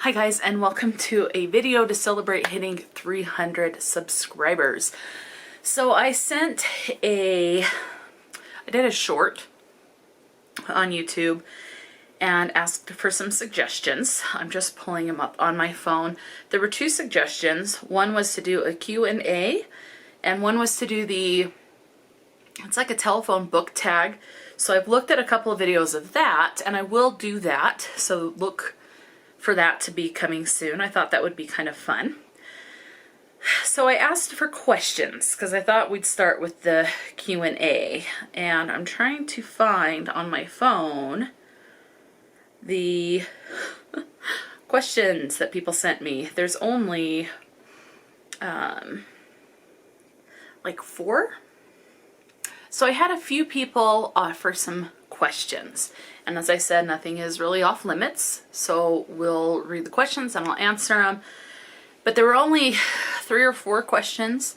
Hi guys, and welcome to a video to celebrate hitting 300 subscribers. So I did a short on YouTube and asked for some suggestions. I'm just pulling them up on my phone. There were two suggestions. One was to do a Q&A and one was to do it's like a telephone book tag. So I've looked at a couple of videos of that and I will do that. So look for that to be coming soon. I thought that would be kind of fun. So I asked for questions because I thought we'd start with the Q&A, and I'm trying to find on my phone the questions that people sent me. There's only like 4. So I had a few people offer some questions. And as I said, nothing is really off limits. So we'll read the questions and I'll answer them. But there were only 3 or 4 questions.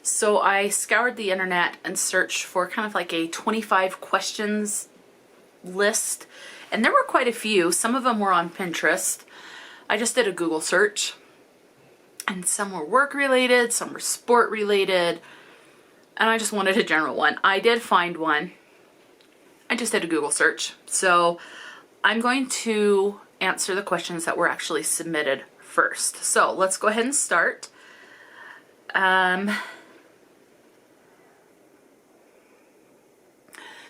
So I scoured the internet and searched for kind of like a 25 questions list. And there were quite a few. Some of them were on Pinterest. I just did a Google search. And some were work related, some were sport related. And I just wanted a general one. I did find one. I just did a Google search. So I'm going to answer the questions that were actually submitted first. So let's go ahead and start.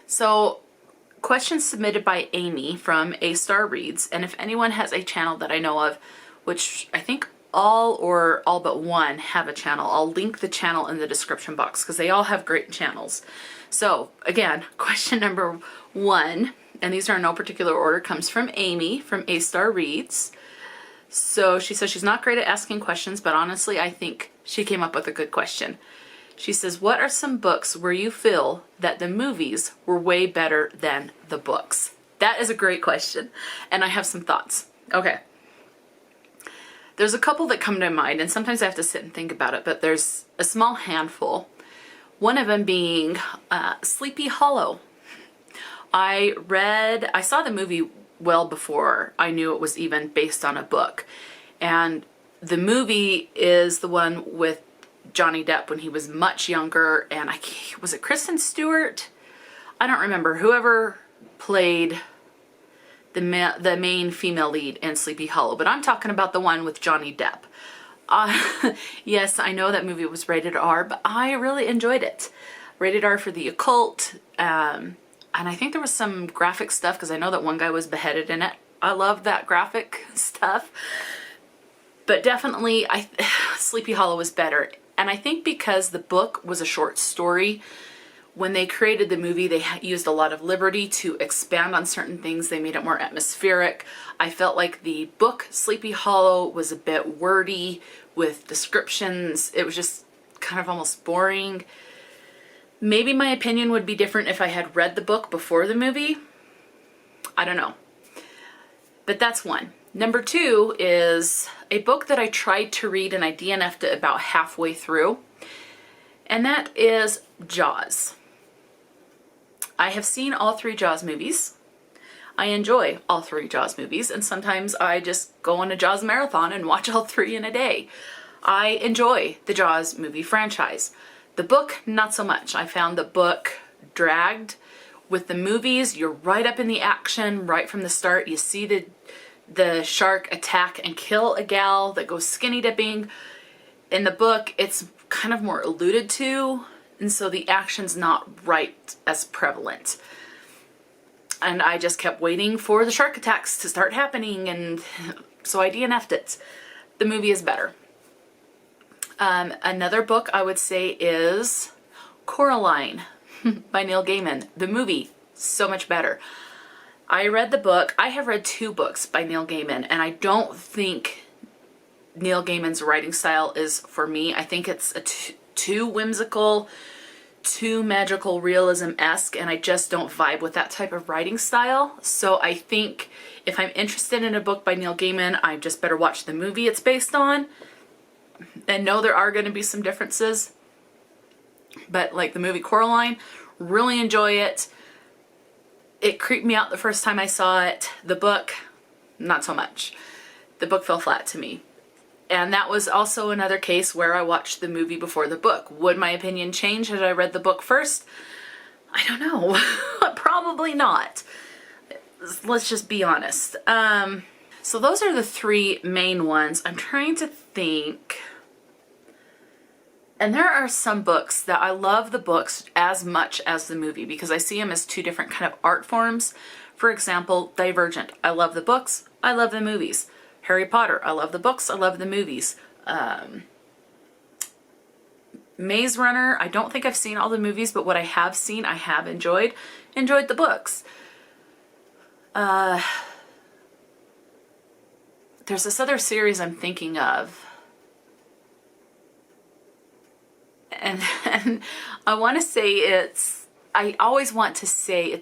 So questions submitted by Amy from A Star Reads. And if anyone has a channel that I know of, which I think all or all but one have a channel, I'll link the channel in the description box because they all have great channels. So again, question number 1, and these are in no particular order, comes from Amy from A Star Reads. So she says she's not great at asking questions, but honestly I think she came up with a good question. She says, what are some books where you feel that the movies were way better than the books? That is a great question, and I have some thoughts. Okay. There's a couple that come to mind, and sometimes I have to sit and think about it, but there's a small handful. One of them being Sleepy Hollow. I saw the movie well before I knew it was even based on a book. And the movie is the one with Johnny Depp when he was much younger, and was it Kristen Stewart? I don't remember. Whoever played the main female lead in Sleepy Hollow, but I'm talking about the one with Johnny Depp. Yes, I know that movie was rated R, but I really enjoyed it. Rated R for the occult, and I think there was some graphic stuff because I know that one guy was beheaded in it. I love that graphic stuff, but definitely Sleepy Hollow was better. And I think because the book was a short story, when they created the movie, they used a lot of liberty to expand on certain things. They made it more atmospheric. I felt like the book Sleepy Hollow was a bit wordy with descriptions. It was just kind of almost boring. Maybe my opinion would be different if I had read the book before the movie. I don't know. But that's one. Number 2 is a book that I tried to read and I DNF'd it about halfway through. And that is Jaws. I have seen all 3 Jaws movies. I enjoy all 3 Jaws movies, and sometimes I just go on a Jaws marathon and watch all 3 in a day. I enjoy the Jaws movie franchise. The book, not so much. I found the book dragged. With the movies, you're right up in the action right from the start. You see the shark attack and kill a gal that goes skinny dipping. In the book, it's kind of more alluded to, and so the action's not right as prevalent. And I just kept waiting for the shark attacks to start happening, and so I DNF'd it. The movie is better. Another book I would say is Coraline by Neil Gaiman. The movie, so much better. I read the book. I have read 2 books by Neil Gaiman, and I don't think Neil Gaiman's writing style is for me. I think it's too whimsical, too magical realism-esque, and I just don't vibe with that type of writing style. So I think if I'm interested in a book by Neil Gaiman, I just better watch the movie it's based on and know there are going to be some differences. But like the movie Coraline, really enjoy it. It creeped me out the first time I saw it. The book, not so much. The book fell flat to me. And that was also another case where I watched the movie before the book. Would my opinion change had I read the book first? I don't know. Probably not. Let's just be honest. So those are the three main ones. I'm trying to think. And there are some books that I love the books as much as the movie because I see them as two different kind of art forms. For example, Divergent. I love the books. I love the movies. Harry Potter. I love the books. I love the movies. Maze Runner. I don't think I've seen all the movies, but what I have seen, I have enjoyed. Enjoyed the books. There's this other series I'm thinking of. And I want to say I always want to say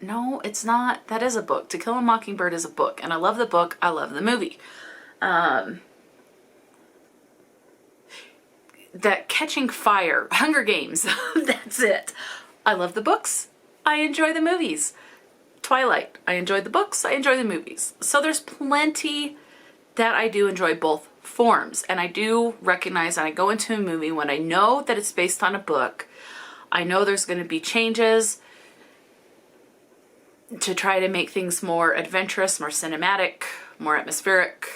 no, it's not. That is a book. To Kill a Mockingbird is a book. And I love the book. I love the movie. That Catching Fire, Hunger Games, that's it. I love the books. I enjoy the movies. Twilight, I enjoy the books. I enjoy the movies. So there's plenty that I do enjoy both forms. And I do recognize when I go into a movie, when I know that it's based on a book, I know there's going to be changes to try to make things more adventurous, more cinematic, more atmospheric.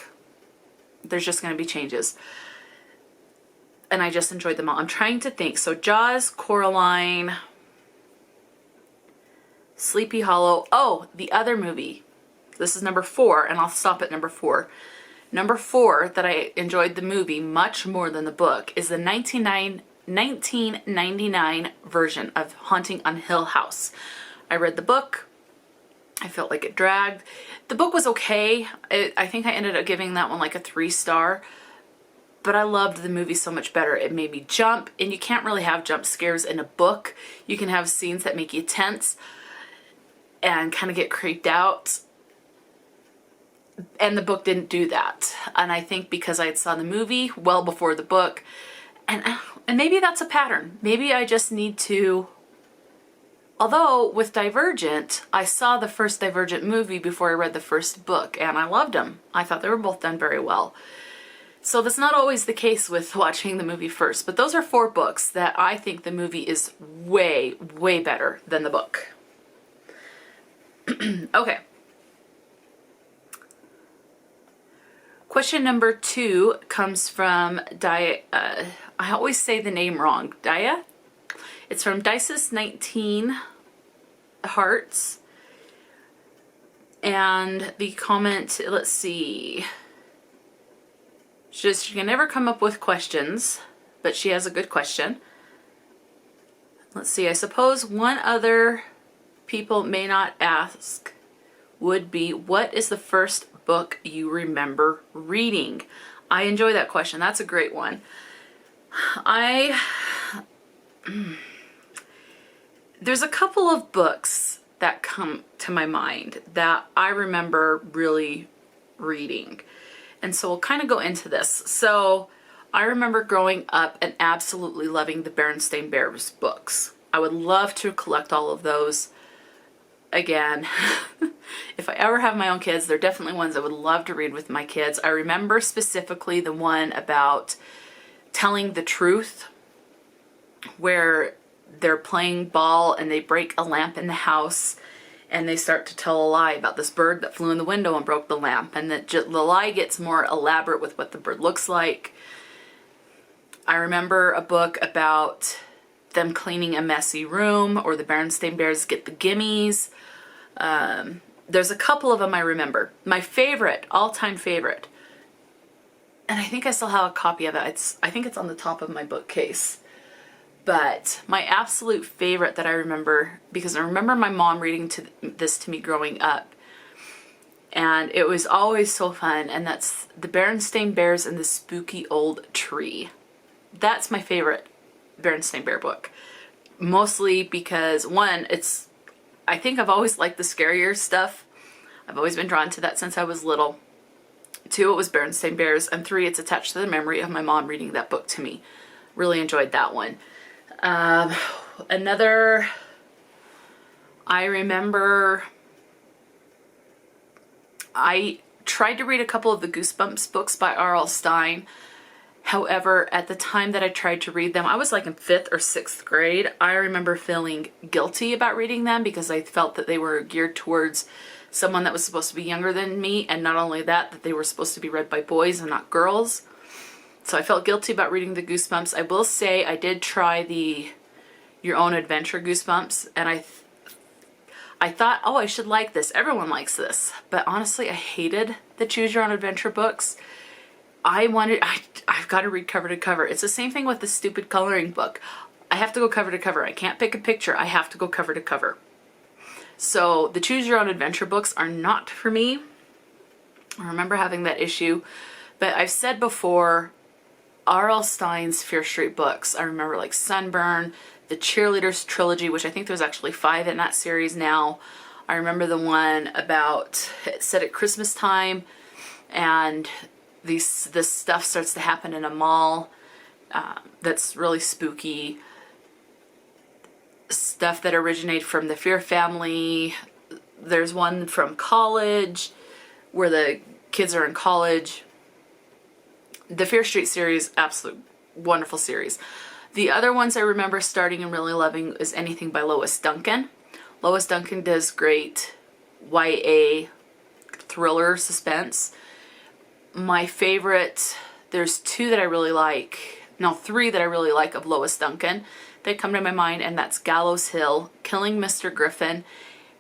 There's just going to be changes. And I just enjoyed them all. I'm trying to think. So Jaws, Coraline, Sleepy Hollow. Oh, the other movie. This is number 4, and I'll stop at number 4. Number 4 that I enjoyed the movie much more than the book is the 1999 version of Haunting on Hill House. I read the book. I felt like it dragged. The book was okay. I think I ended up giving that one like a 3-star. But I loved the movie so much better. It made me jump, and you can't really have jump scares in a book. You can have scenes that make you tense and kind of get creeped out. And the book didn't do that. And I think because I had saw the movie well before the book, and maybe that's a pattern. Maybe I just need to... Although with Divergent, I saw the first Divergent movie before I read the first book, and I loved them. I thought they were both done very well. So that's not always the case with watching the movie first, but those are 4 books that I think the movie is way, way better than the book. Okay. Question number 2 comes from I always say the name wrong. Dia? It's from Dices 19 Hearts. And the comment, let's see. She can never come up with questions, but she has a good question. Let's see, I suppose one other people may not ask would be, what is the first book you remember reading? I enjoy that question. That's a great one. There's a couple of books that come to my mind that I remember really reading. And so we'll kind of go into this. So I remember growing up and absolutely loving the Berenstain Bears books. I would love to collect all of those. Again, if I ever have my own kids, they're definitely ones I would love to read with my kids. I remember specifically the one about telling the truth, where they're playing ball and they break a lamp in the house and they start to tell a lie about this bird that flew in the window and broke the lamp, and the lie gets more elaborate with what the bird looks like. I remember a book about them cleaning a messy room, or the Berenstain Bears get the gimmies. There's a couple of them I remember. My favorite, all-time favorite, and I think I still have a copy of it. I think it's on the top of my bookcase. But my absolute favorite that I remember, because I remember my mom reading this to me growing up, and it was always so fun, and that's The Berenstain Bears and the Spooky Old Tree. That's my favorite Berenstain Bear book. Mostly because, one, I think I've always liked the scarier stuff. I've always been drawn to that since I was little. 2, it was Berenstain Bears, and 3, it's attached to the memory of my mom reading that book to me. Really enjoyed that one. Another, I remember, tried to read a couple of the Goosebumps books by R.L. Stine. However, at the time that I tried to read them, I was like in 5th or 6th grade. I remember feeling guilty about reading them because I felt that they were geared towards someone that was supposed to be younger than me, and not only that, that they were supposed to be read by boys and not girls. So I felt guilty about reading the Goosebumps. I will say I did try the Your Own Adventure Goosebumps, and I thought, oh, I should like this. Everyone likes this. But honestly, I hated the Choose Your Own Adventure books. I've got to read cover to cover. It's the same thing with the stupid coloring book. I have to go cover to cover. I can't pick a picture. I have to go cover to cover. So the Choose Your Own Adventure books are not for me. I remember having that issue. But I've said before, R.L. Stine's Fear Street books. I remember like Sunburn, the Cheerleaders trilogy, which I think there's actually 5 in that series now. I remember the one about, it said at Christmas time, and this stuff starts to happen in a mall that's really spooky. Stuff that originated from the Fear family. There's one from college where the kids are in college. The Fear Street series, absolute wonderful series. The other ones I remember starting and really loving is anything by Lois Duncan. Lois Duncan does great YA thriller suspense. My favorite, there's 2 that I really like, no, 3 that I really like of Lois Duncan that come to my mind, and that's Gallows Hill, Killing Mr. Griffin,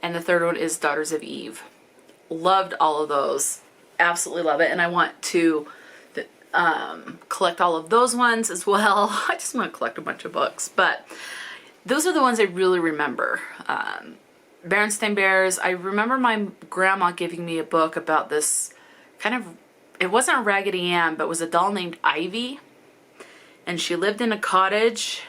and the third one is Daughters of Eve. Loved all of those. Absolutely love it, and I want to collect all of those ones as well. I just want to collect a bunch of books, but those are the ones I really remember. Berenstain Bears, I remember my grandma giving me a book about this kind of, it wasn't a Raggedy Ann, but it was a doll named Ivy, and she lived in a cottage,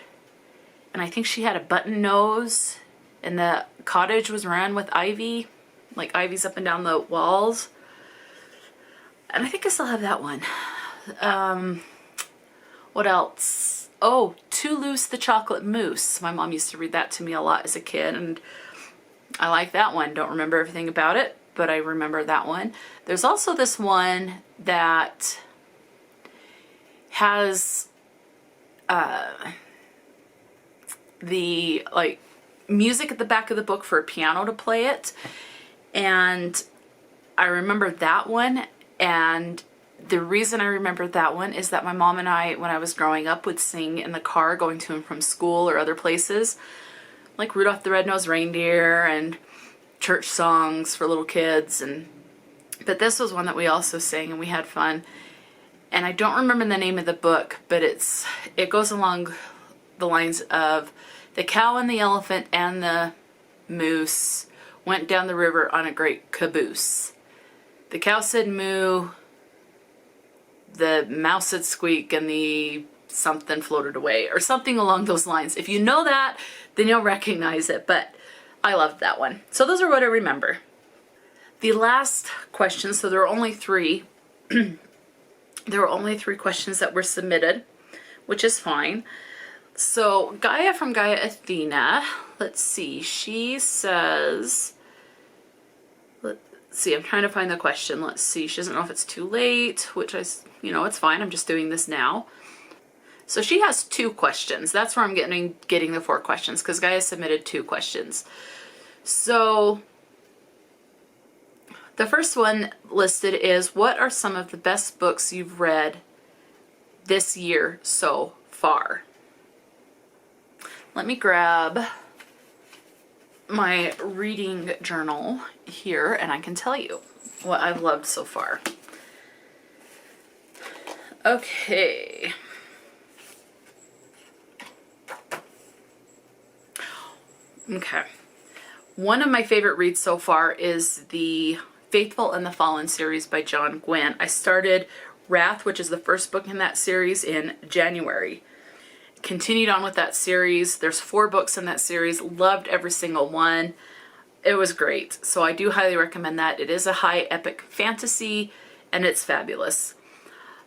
and I think she had a button nose, and the cottage was ran with ivy, like ivy's up and down the walls. And I think I still have that one. What else? Oh, Too Loose the Chocolate Mousse. My mom used to read that to me a lot as a kid, and I like that one. Don't remember everything about it, but I remember that one. There's also this one that has the like music at the back of the book for a piano to play it, and I remember that one. And the reason I remember that one is that my mom and I, when I was growing up, would sing in the car going to and from school or other places, like Rudolph the Red-Nosed Reindeer and church songs for little kids. But this was one that we also sang and we had fun. And I don't remember the name of the book, but it goes along the lines of the cow and the elephant and the moose went down the river on a great caboose. The cow said moo, the mouse said squeak, and the something floated away, or something along those lines. If you know that, then you'll recognize it, but I loved that one. So those are what I remember. The last question, so there are only 3. There were only 3 questions that were submitted, which is fine. So Gaia from Gaia Athena, let's see, she says, let's see, I'm trying to find the question. Let's see, she doesn't know if it's too late, which it's fine. I'm just doing this now. So she has 2 questions. That's where I'm getting the 4 questions, because Gaia submitted 2 questions. So the first one listed is, what are some of the best books you've read this year so far? Let me grab my reading journal here and I can tell you what I've loved so far. Okay. Okay. One of my favorite reads so far is the Faithful and the Fallen series by John Gwynne. I started Wrath, which is the first book in that series, in January. Continued on with that series. There's 4 books in that series. Loved every single one. It was great. So I do highly recommend that. It is a high epic fantasy and it's fabulous.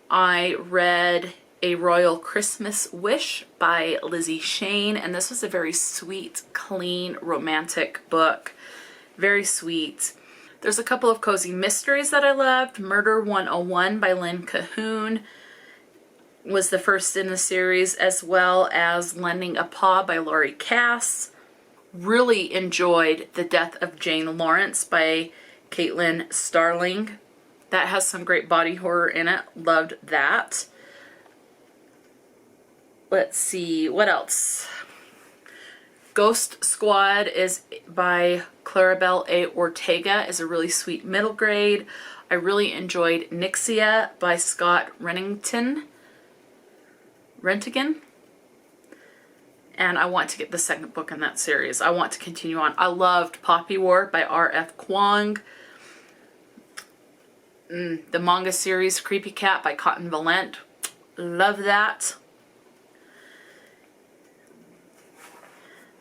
I read A Royal Christmas Wish by Lizzie Shane, and this was a very sweet, clean, romantic book. Very sweet. There's a couple of cozy mysteries that I loved. Murder 101 by Lynn Cahoon was the first in the series, as well as Lending a Paw by Laurie Cass. Really enjoyed The Death of Jane Lawrence by Caitlin Starling. That has some great body horror in it. Loved that. Let's see, what else? Ghost Squad is by Clarabelle A. Ortega, is a really sweet middle grade. I really enjoyed Nixia by Scott Rentigan. And I want to get the second book in that series. I want to continue on. I loved Poppy War by R.F. Kuang. The manga series Creepy Cat by Cotton Valent. Love that.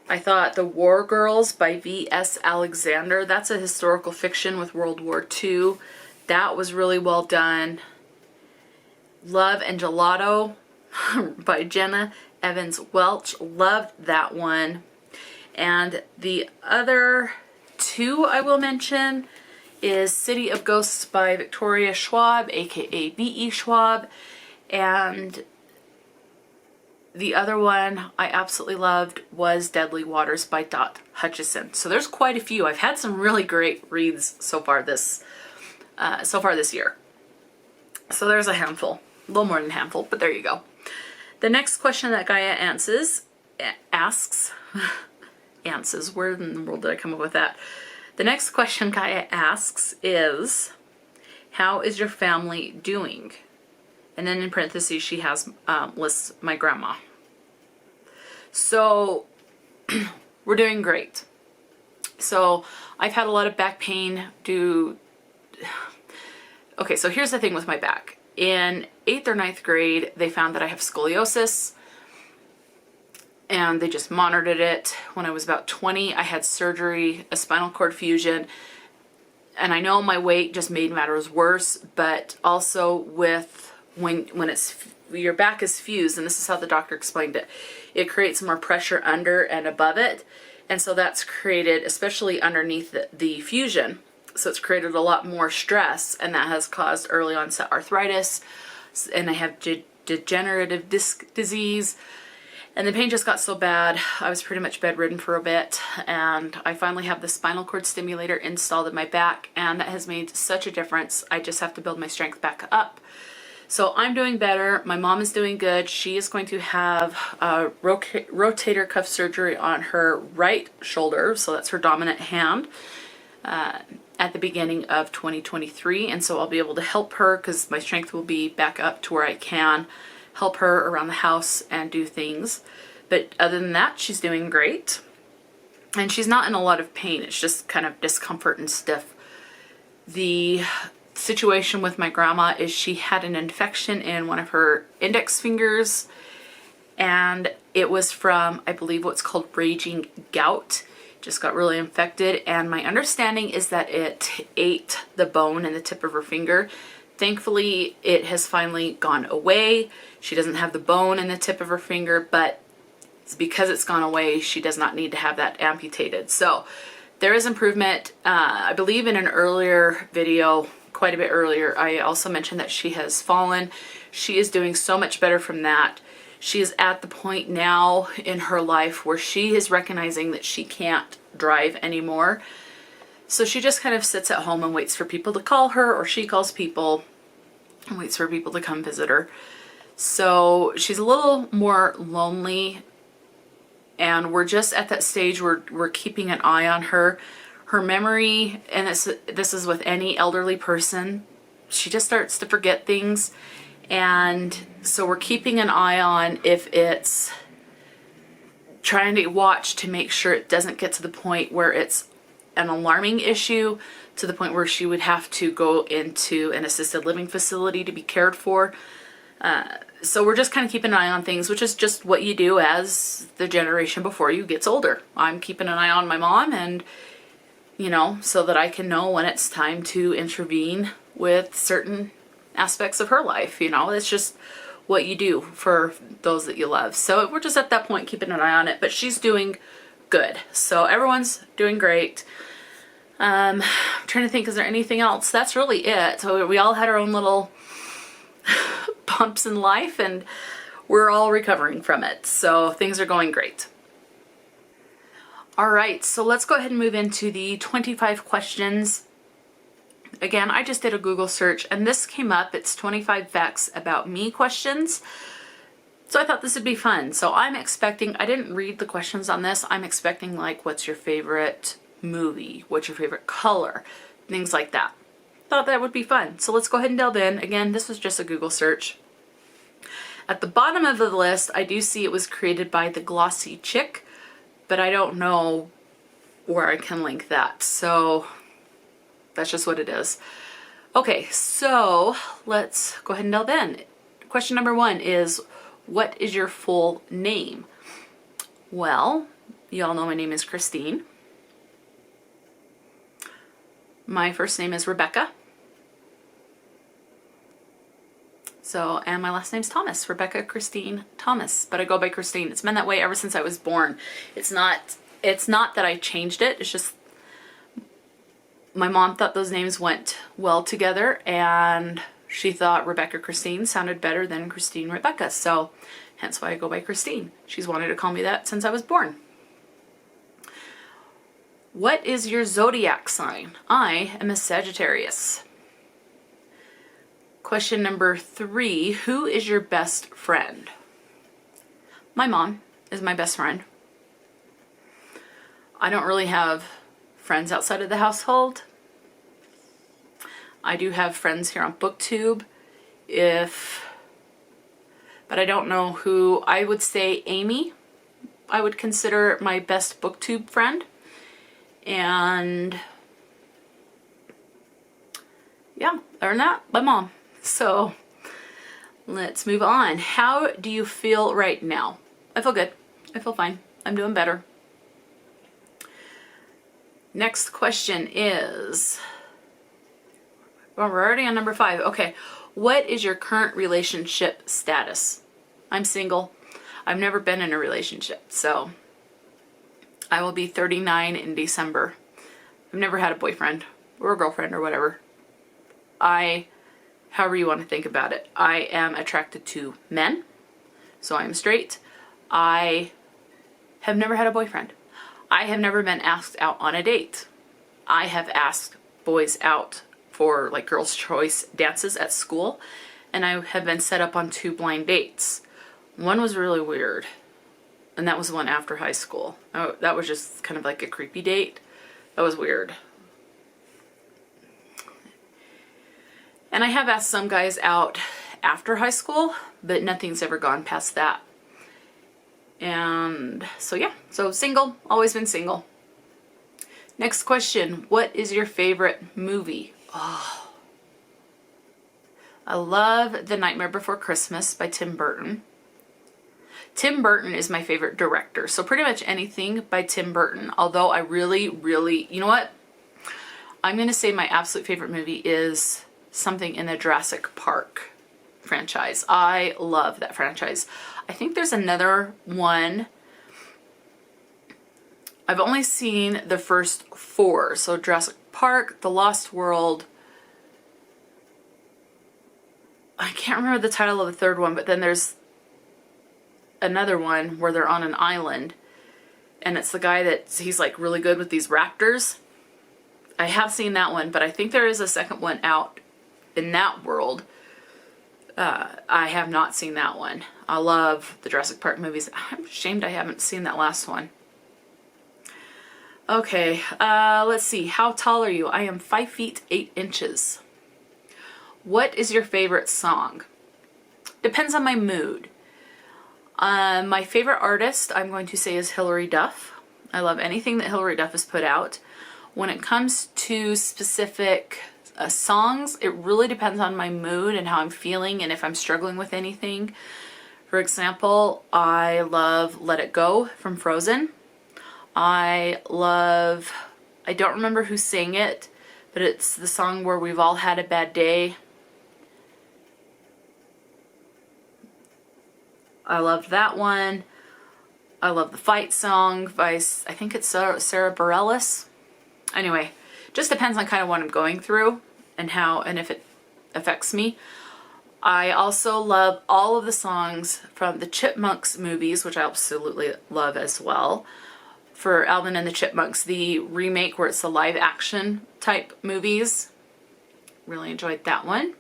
I thought The War Girls by V.S. Alexander. That's a historical fiction with World War II. That was really well done. Love and Gelato by Jenna Evans Welch. Loved that one. And the other two I will mention is City of Ghosts by Victoria Schwab, aka B.E. Schwab. And the other one I absolutely loved was Deadly Waters by Dot Hutchison. So there's quite a few. I've had some really great reads so far this year. So there's a handful. A little more than a handful, but there you go. The next question that Gaia asks, where in the world did I come up with that? The next question Gaia asks is, how is your family doing? And then in parentheses she has lists my grandma. So we're doing great. So I've had a lot of back pain okay, so here's the thing with my back. In 8th or 9th grade, they found that I have scoliosis, and they just monitored it. When I was about 20, I had surgery, a spinal cord fusion, and I know my weight just made matters worse, but also with when your back is fused, and this is how the doctor explained it, it creates more pressure under and above it, and so that's created, especially underneath the fusion, so it's created a lot more stress, and that has caused early onset arthritis, and I have degenerative disc disease, and the pain just got so bad, I was pretty much bedridden for a bit, and I finally have the spinal cord stimulator installed in my back, and that has made such a difference. I just have to build my strength back up. So I'm doing better. My mom is doing good. She is going to have rotator cuff surgery on her right shoulder, so that's her dominant hand, at the beginning of 2023, and so I'll be able to help her because my strength will be back up to where I can help her around the house and do things. But other than that, she's doing great, and she's not in a lot of pain. It's just kind of discomfort and stiff. The situation with my grandma is she had an infection in one of her index fingers, and it was from, I believe, what's called raging gout. Just got really infected, and my understanding is that it ate the bone in the tip of her finger. Thankfully, it has finally gone away. She doesn't have the bone in the tip of her finger, but because it's gone away, she does not need to have that amputated. So there is improvement. I believe in an earlier video, quite a bit earlier, I also mentioned that she has fallen. She is doing so much better from that. She is at the point now in her life where she is recognizing that she can't drive anymore. So she just kind of sits at home and waits for people to call her, or she calls people and waits for people to come visit her. So she's a little more lonely, and we're just at that stage where we're keeping an eye on her. Her memory, and this is with any elderly person, she just starts to forget things. And so we're keeping an eye on if it's trying to watch to make sure it doesn't get to the point where it's an alarming issue, to the point where she would have to go into an assisted living facility to be cared for. So we're just kind of keeping an eye on things, which is just what you do as the generation before you gets older. I'm keeping an eye on my mom, and so that I can know when it's time to intervene with certain aspects of her life. It's just what you do for those that you love. So we're just at that point keeping an eye on it, but she's doing good. So everyone's doing great. I'm trying to think, is there anything else? That's really it. So we all had our own little bumps in life, and we're all recovering from it. So things are going great. All right, so let's go ahead and move into the 25 questions. Again, I just did a Google search and this came up. It's 25 facts about me questions. So I thought this would be fun. So I'm expecting, I didn't read the questions on this. I'm expecting like, what's your favorite movie? What's your favorite color? Things like that. Thought that would be fun. So let's go ahead and delve in. Again, this was just a Google search. At the bottom of the list, I do see it was created by The Glossy Chick, but I don't know where I can link that. So that's just what it is. Okay, so let's go ahead and delve in. Question number 1 is, what is your full name? Well, you all know my name is Christine. My first name is Rebecca. So, and my last name's Thomas, Rebecca Christine Thomas, but I go by Christine. It's been that way ever since I was born. It's not that I changed it. It's just my mom thought those names went well together, and she thought Rebecca Christine sounded better than Christine Rebecca. So, hence why I go by Christine. She's wanted to call me that since I was born. What is your zodiac sign? I am a Sagittarius. Question number 3, who is your best friend? My mom is my best friend. I don't really have friends outside of the household. I do have friends here on BookTube, but I don't know who. I would say Amy, I would consider my best BookTube friend. And yeah, other than that, my mom. So let's move on. How do you feel right now? I feel good. I feel fine. I'm doing better. Next question is, well, we're already on number 5. Okay. What is your current relationship status? I'm single. I've never been in a relationship, so I will be 39 in December. I've never had a boyfriend or a girlfriend or whatever. However you want to think about it. I am attracted to men, so I'm straight. I have never had a boyfriend. I have never been asked out on a date. I have asked boys out for like girls' choice dances at school, and I have been set up on 2 blind dates. One was really weird, and that was the one after high school. Oh, that was just kind of like a creepy date. That was weird. And I have asked some guys out after high school, but nothing's ever gone past that. And so yeah, so single, always been single. Next question, what is your favorite movie? Oh, I love The Nightmare Before Christmas by Tim Burton. Tim Burton is my favorite director, so pretty much anything by Tim Burton, although I really, you know what? I'm going to say my absolute favorite movie is something in the Jurassic Park franchise. I love that franchise. I think there's another one. I've only seen the first 4, so Jurassic Park, The Lost World. I can't remember the title of the third one, but then there's another one where they're on an island, and it's the guy he's like really good with these raptors. I have seen that one, but I think there is a second one out in that world. I have not seen that one. I love the Jurassic Park movies. I'm ashamed I haven't seen that last one. Okay, let's see. How tall are you? I am 5 feet 8 inches. What is your favorite song? Depends on my mood. My favorite artist, I'm going to say, is Hilary Duff. I love anything that Hilary Duff has put out. When it comes to specific songs, it really depends on my mood and how I'm feeling and if I'm struggling with anything. For example, I love Let It Go from Frozen. I don't remember who sang it, but it's the song where we've all had a bad day. I loved that one. I love the Fight song by, I think it's Sarah Bareilles. Anyway, Just depends on kind of what I'm going through and how and if it affects me. I also love all of the songs from the Chipmunks movies, which I absolutely love as well. For Alvin and the Chipmunks, the remake where it's the live action type movies. Really enjoyed that one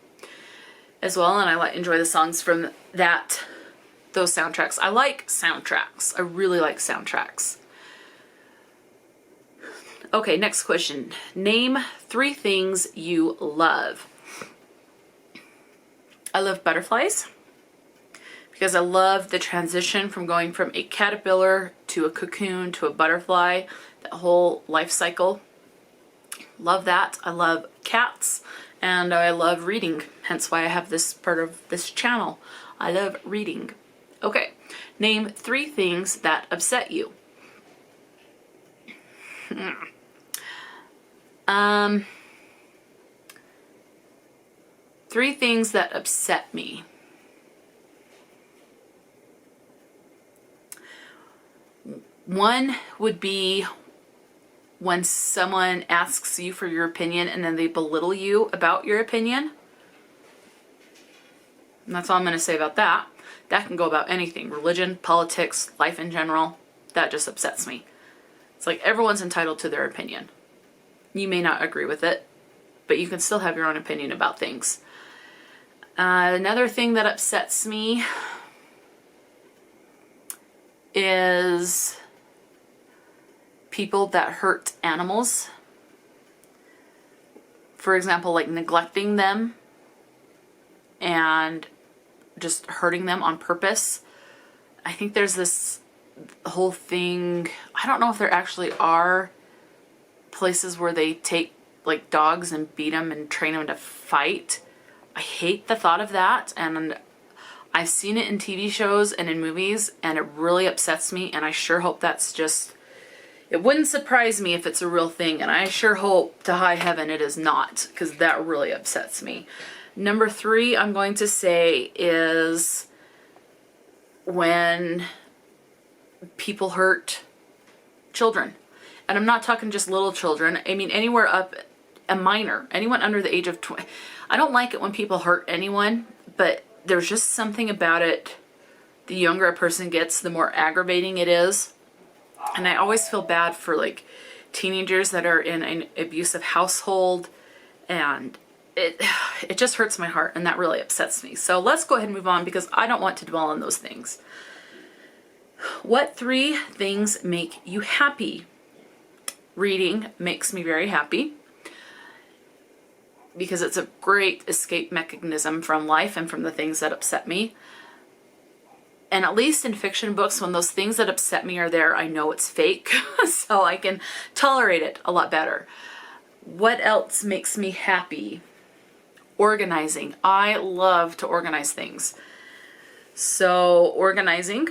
as well, and I enjoy the songs from those soundtracks. I like soundtracks. I really like soundtracks. Okay, next question. Name 3 things you love. I love butterflies because I love the transition from going from a caterpillar to a cocoon to a butterfly, that whole life cycle. Love that. I love cats and I love reading, hence why I have this part of this channel. I love reading. Okay, name 3 things that upset you. 3 things that upset me. One would be when someone asks you for your opinion and then they belittle you about your opinion. And that's all I'm going to say about that. That can go about anything. Religion, politics, life in general. That just upsets me. It's like everyone's entitled to their opinion. You may not agree with it, but you can still have your own opinion about things. Another thing that upsets me is people that hurt animals. For example, like neglecting them and just hurting them on purpose. I think there's this whole thing, I don't know if there actually are places where they take like dogs and beat them and train them to fight. I hate the thought of that, and I've seen it in TV shows and in movies, and it really upsets me, and I sure hope that's just, it wouldn't surprise me if it's a real thing, and I sure hope to high heaven it is not, because that really upsets me. Number 3 I'm going to say is when people hurt children. And I'm not talking just little children. I mean anywhere up, a minor, anyone under the age of 20. I don't like it when people hurt anyone, but there's just something about it. The younger a person gets, the more aggravating it is. And I always feel bad for like teenagers that are in an abusive household, and it just hurts my heart, and that really upsets me. So let's go ahead and move on because I don't want to dwell on those things. What 3 things make you happy? Reading makes me very happy because it's a great escape mechanism from life and from the things that upset me. And at least in fiction books, when those things that upset me are there, I know it's fake, so I can tolerate it a lot better. What else makes me happy? Organizing. I love to organize things. So organizing,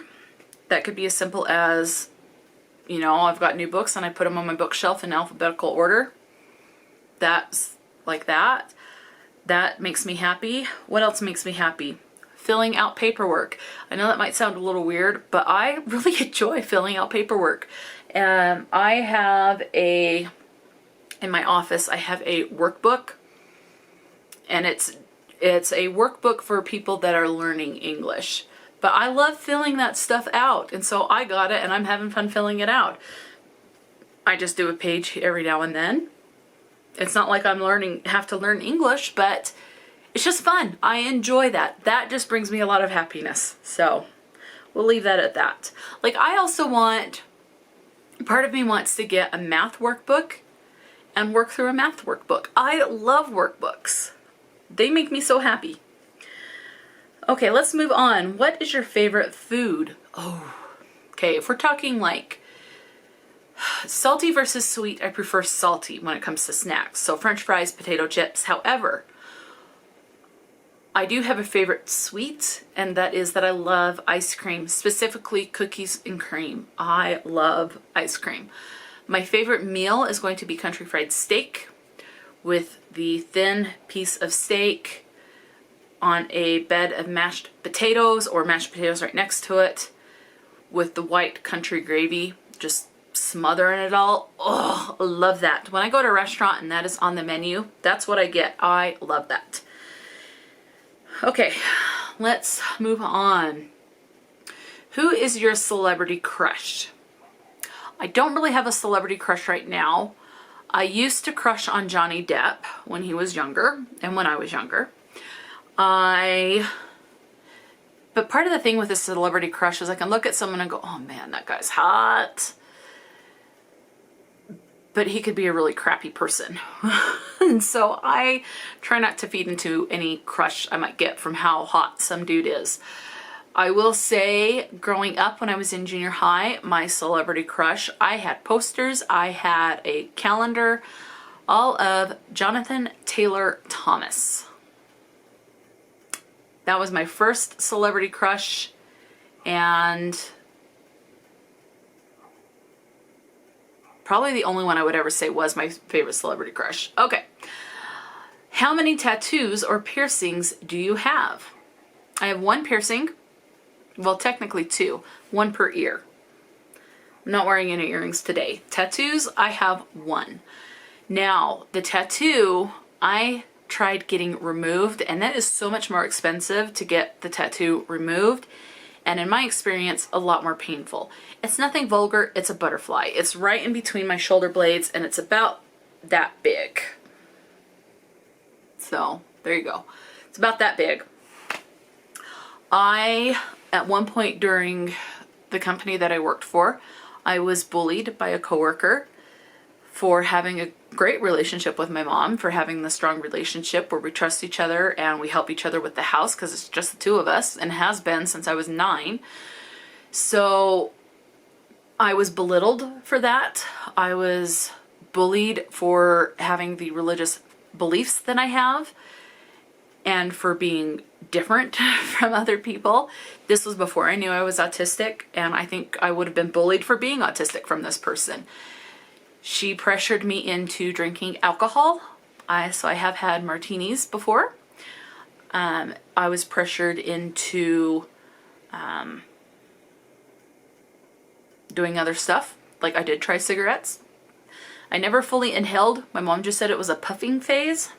that could be as simple as, you know, I've got new books and I put them on my bookshelf in alphabetical order. That's like that. That makes me happy. What else makes me happy? Filling out paperwork. I know that might sound a little weird, but I really enjoy filling out paperwork. And I have in my office, I have a workbook, and it's a workbook for people that are learning English. But I love filling that stuff out, and so I got it and I'm having fun filling it out. I just do a page every now and then. It's not like I'm have to learn English, but it's just fun. I enjoy that. That just brings me a lot of happiness. So we'll leave that at that. Like I also part of me wants to get a math workbook and work through a math workbook. I love workbooks. They make me so happy. Okay, let's move on. What is your favorite food? Oh, okay, if we're talking like salty versus sweet, I prefer salty when it comes to snacks. So French fries, potato chips. However, I do have a favorite sweet, and that is that I love ice cream, specifically cookies and cream. I love ice cream. My favorite meal is going to be country fried steak with the thin piece of steak on a bed of mashed potatoes or mashed potatoes right next to it with the white country gravy. Just smothering it all. Oh, I love that. When I go to a restaurant and that is on the menu, that's what I get. I love that. Okay, let's move on. Who is your celebrity crush? I don't really have a celebrity crush right now. I used to crush on Johnny Depp when he was younger and when I was younger. But part of the thing with a celebrity crush is I can look at someone and go, oh man, that guy's hot. But he could be a really crappy person. And so I try not to feed into any crush I might get from how hot some dude is. I will say, growing up when I was in junior high, my celebrity crush, I had posters, I had a calendar, all of Jonathan Taylor Thomas. That was my first celebrity crush, and probably the only one I would ever say was my favorite celebrity crush. Okay. How many tattoos or piercings do you have? I have one piercing. Well, technically two. One per ear. I'm not wearing any earrings today. Tattoos, I have one. Now, the tattoo, I tried getting removed, and that is so much more expensive to get the tattoo removed. And in my experience, a lot more painful. It's nothing vulgar, it's a butterfly. It's right in between my shoulder blades, and it's about that big. So, there you go. It's about that big. At one point during the company that I worked for, I was bullied by a coworker for having a great relationship with my mom, for having the strong relationship where we trust each other and we help each other with the house because it's just the two of us and has been since I was 9. So I was belittled for that. I was bullied for having the religious beliefs that I have and for being different from other people. This was before I knew I was autistic, and I think I would have been bullied for being autistic from this person. She pressured me into drinking alcohol. So I have had martinis before. I was pressured into doing other stuff. Like I did try cigarettes. I never fully inhaled. My mom just said it was a puffing phase.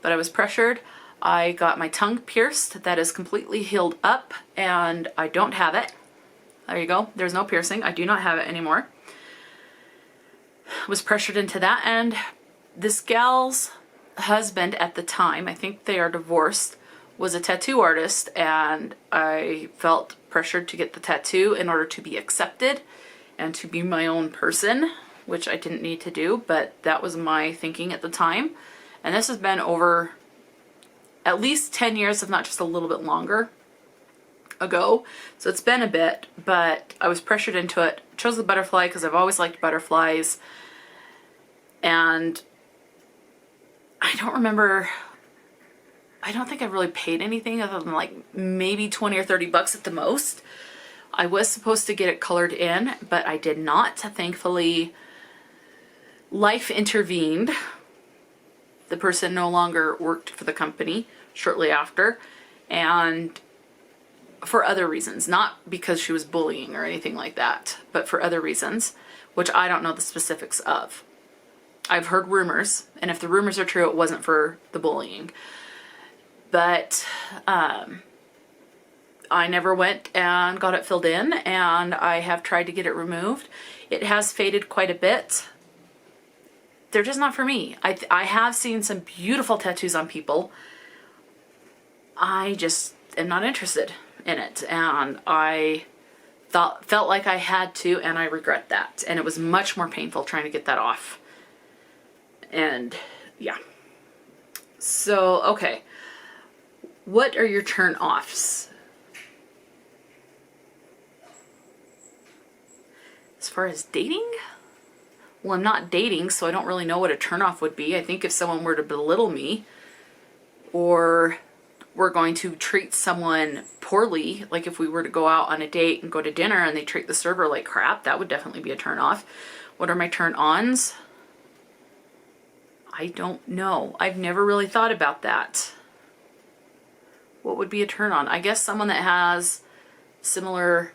But I was pressured. I got my tongue pierced. That is completely healed up, and I don't have it. There you go. There's no piercing. I do not have it anymore. Was pressured into that, and this gal's husband at the time, I think they are divorced, was a tattoo artist, and I felt pressured to get the tattoo in order to be accepted and to be my own person, which I didn't need to do, but that was my thinking at the time. And this has been over at least 10 years, if not just a little bit longer ago. So it's been a bit, but I was pressured into it. Chose the butterfly because I've always liked butterflies. And I don't remember, I don't think I really paid anything other than like maybe 20 or 30 bucks at the most. I was supposed to get it colored in, but I did not. Thankfully, life intervened. The person no longer worked for the company shortly after, and for other reasons, not because she was bullying or anything like that, but for other reasons, which I don't know the specifics of. I've heard rumors, and if the rumors are true, it wasn't for the bullying. But I never went and got it filled in, and I have tried to get it removed. It has faded quite a bit. They're just not for me. I have seen some beautiful tattoos on people. I just am not interested in it. And I felt like I had to, and I regret that. And it was much more painful trying to get that off. And yeah. So, okay. What are your turn-offs? As far as dating? Well, I'm not dating, so I don't really know what a turnoff would be. I think if someone were to belittle me, or we're going to treat someone poorly, like if we were to go out on a date and go to dinner and they treat the server like crap, that would definitely be a turnoff. What are my turn-ons? I don't know. I've never really thought about that. What would be a turn-on? I guess someone that has similar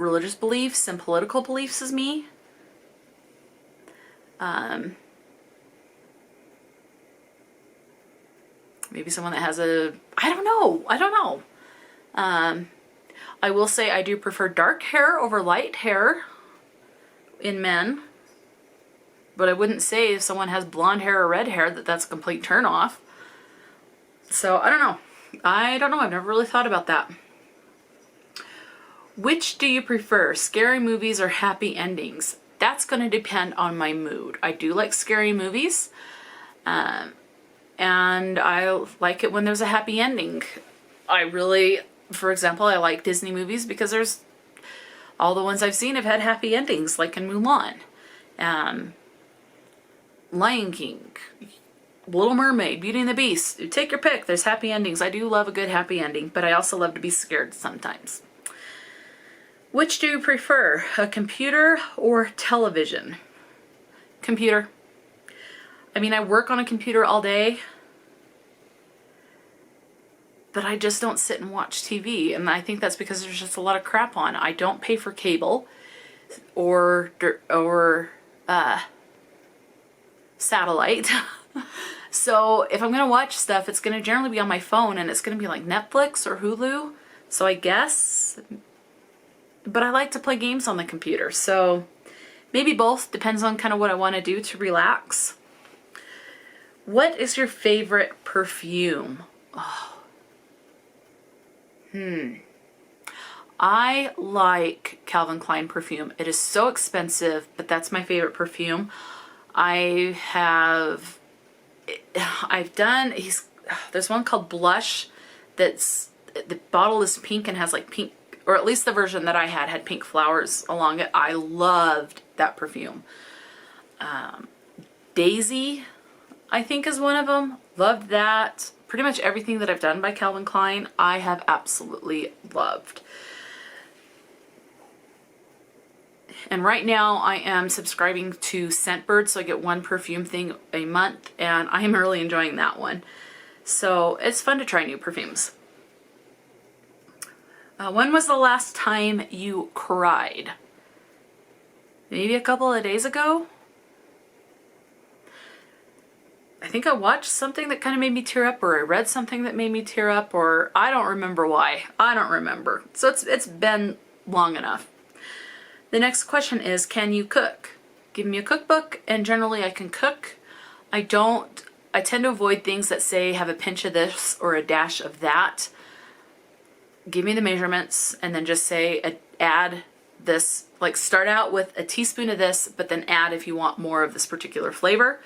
religious beliefs and political beliefs as me. Maybe someone that has I don't know. I will say I do prefer dark hair over light hair in men. But I wouldn't say if someone has blonde hair or red hair that's a complete turn off. So I don't know. I've never really thought about that. Which do you prefer, scary movies or happy endings? That's going to depend on my mood. I do like scary movies. And I like it when there's a happy ending. For example, I like Disney movies because all the ones I've seen have had happy endings, like in Mulan. Lion King, Little Mermaid, Beauty and the Beast. Take your pick. There's happy endings. I do love a good happy ending, but I also love to be scared sometimes. Which do you prefer, a computer or television? Computer. I mean, I work on a computer all day, but I just don't sit and watch TV, and I think that's because there's just a lot of crap on. I don't pay for cable or satellite. So if I'm going to watch stuff, it's going to generally be on my phone, and it's going to be like Netflix or Hulu. So I guess, but I like to play games on the computer. So maybe both, depends on kind of what I want to do to relax. What is your favorite perfume? I like Calvin Klein perfume. It is so expensive, but that's my favorite perfume. There's one called Blush the bottle is pink and has like pink, or at least the version that I had pink flowers along it. I loved that perfume. Daisy, I think, is one of them. Loved that. Pretty much everything that I've done by Calvin Klein, I have absolutely loved. And right now I am subscribing to Scentbird, so I get one perfume thing a month, and I am really enjoying that one. So it's fun to try new perfumes. When was the last time you cried? Maybe a couple of days ago? I think I watched something that kind of made me tear up, or I read something that made me tear up, or I don't remember why. I don't remember. So it's been long enough. The next question is, can you cook? Give me a cookbook, and generally I can cook. I tend to avoid things that say have a pinch of this or a dash of that. Give me the measurements, and then just say add this, like start out with a teaspoon of this, but then add if you want more of this particular flavor.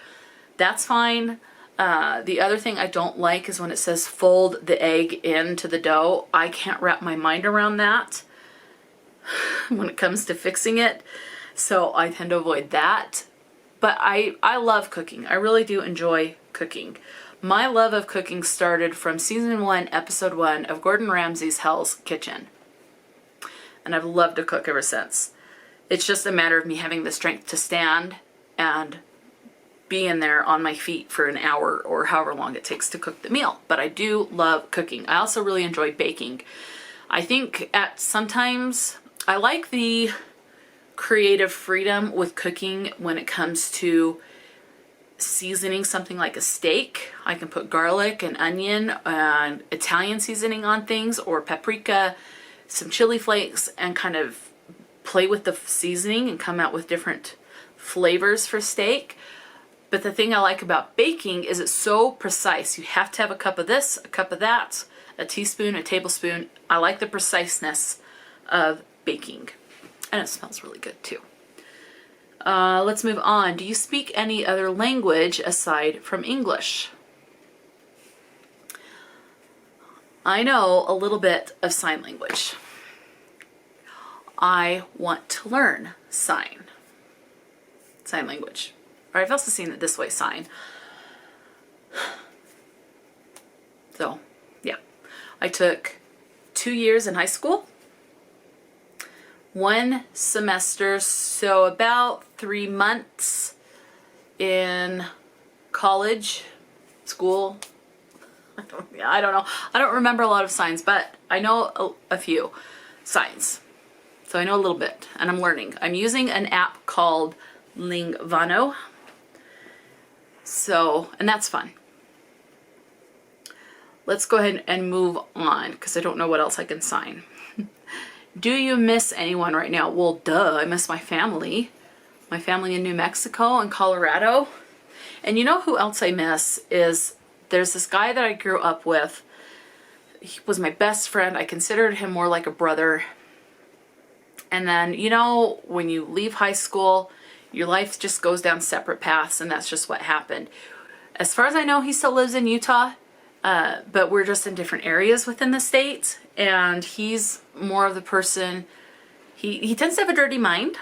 That's fine. The other thing I don't like is when it says fold the egg into the dough. I can't wrap my mind around that when it comes to fixing it. So I tend to avoid that. But I love cooking. I really do enjoy cooking. My love of cooking started from season 1, episode 1 of Gordon Ramsay's Hell's Kitchen. And I've loved to cook ever since. It's just a matter of me having the strength to stand and be in there on my feet for an hour or however long it takes to cook the meal. But I do love cooking. I also really enjoy baking. I think sometimes I like the creative freedom with cooking when it comes to seasoning something like a steak. I can put garlic and onion and Italian seasoning on things, or paprika, some chili flakes, and kind of play with the seasoning and come out with different flavors for steak. But the thing I like about baking is it's so precise. You have to have a cup of this, a cup of that, a teaspoon, a tablespoon. I like the preciseness of baking. And it smells really good too. Let's move on. Do you speak any other language aside from English? I know a little bit of sign language. I want to learn sign language. Or I've also seen it this way, sign. So, yeah. I took 2 years in high school. 1 semester, so about 3 months in college, school. I don't know. I don't remember a lot of signs, but I know a few signs. So I know a little bit, and I'm learning. I'm using an app called Lingvano. So, and that's fun. Let's go ahead and move on, because I don't know what else I can sign. Do you miss anyone right now? Well, duh, I miss my family. My family in New Mexico and Colorado. And you know who else I miss is, there's this guy that I grew up with. He was my best friend. I considered him more like a brother. And then, you know, when you leave high school, your life just goes down separate paths, and that's just what happened. As far as I know, he still lives in Utah, but we're just in different areas within the state, and he's more of the person, he tends to have a dirty mind,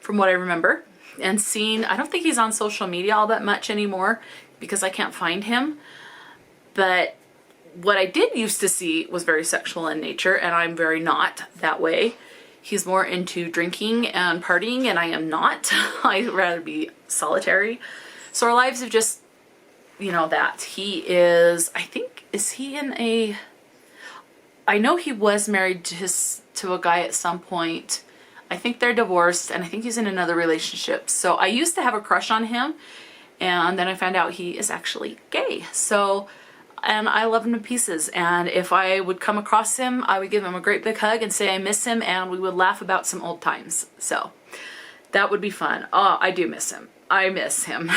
from what I remember, and I don't think he's on social media all that much anymore, because I can't find him, but what I did used to see was very sexual in nature, and I'm very not that way. He's more into drinking and partying, and I am not. I'd rather be solitary. So our lives have just, you know, that. He is, I think, is he in a, I know he was married to a guy at some point. I think they're divorced, and I think he's in another relationship. So I used to have a crush on him, and then I found out he is actually gay. So, and I love him to pieces, and if I would come across him, I would give him a great big hug and say I miss him, and we would laugh about some old times. So that would be fun. Oh, I do miss him. I miss him.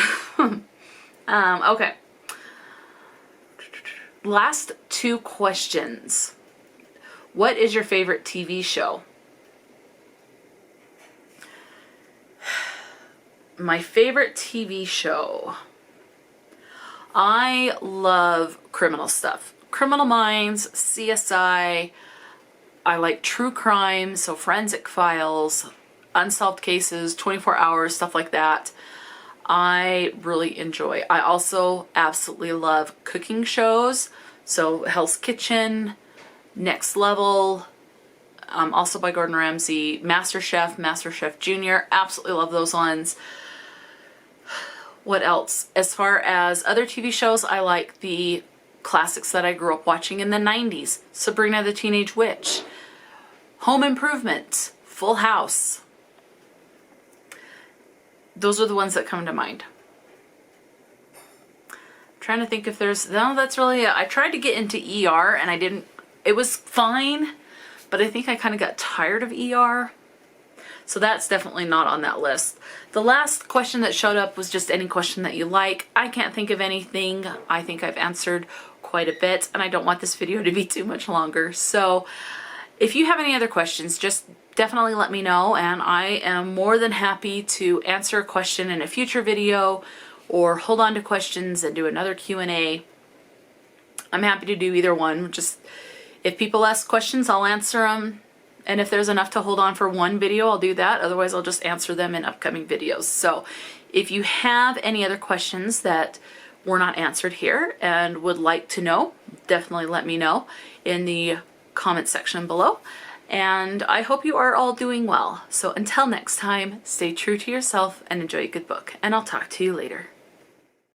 Okay. Last two questions. What is your favorite TV show? My favorite TV show. I love criminal stuff. Criminal Minds, CSI. I like true crime, so Forensic Files, Unsolved Cases, 24 Hours, stuff like that. I really enjoy. I also absolutely love cooking shows, so Hell's Kitchen, Next Level, also by Gordon Ramsay, MasterChef, MasterChef Junior. Absolutely love those ones. What else? As far as other TV shows, I like the classics that I grew up watching in the 90s. Sabrina the Teenage Witch, Home Improvement, Full House. Those are the ones that come to mind. I'm trying to think if there's, no, that's really it. I tried to get into ER and I didn't, it was fine, but I think I kind of got tired of ER. So that's definitely not on that list. The last question that showed up was just any question that you like. I can't think of anything. I think I've answered quite a bit, and I don't want this video to be too much longer. So if you have any other questions, just definitely let me know, and I am more than happy to answer a question in a future video or hold on to questions and do another Q&A. I'm happy to do either one. Just if people ask questions, I'll answer them. And if there's enough to hold on for one video, I'll do that. Otherwise, I'll just answer them in upcoming videos. So if you have any other questions that were not answered here and would like to know, definitely let me know in the comment section below. And I hope you are all doing well. So until next time, stay true to yourself and enjoy a good book. And I'll talk to you later.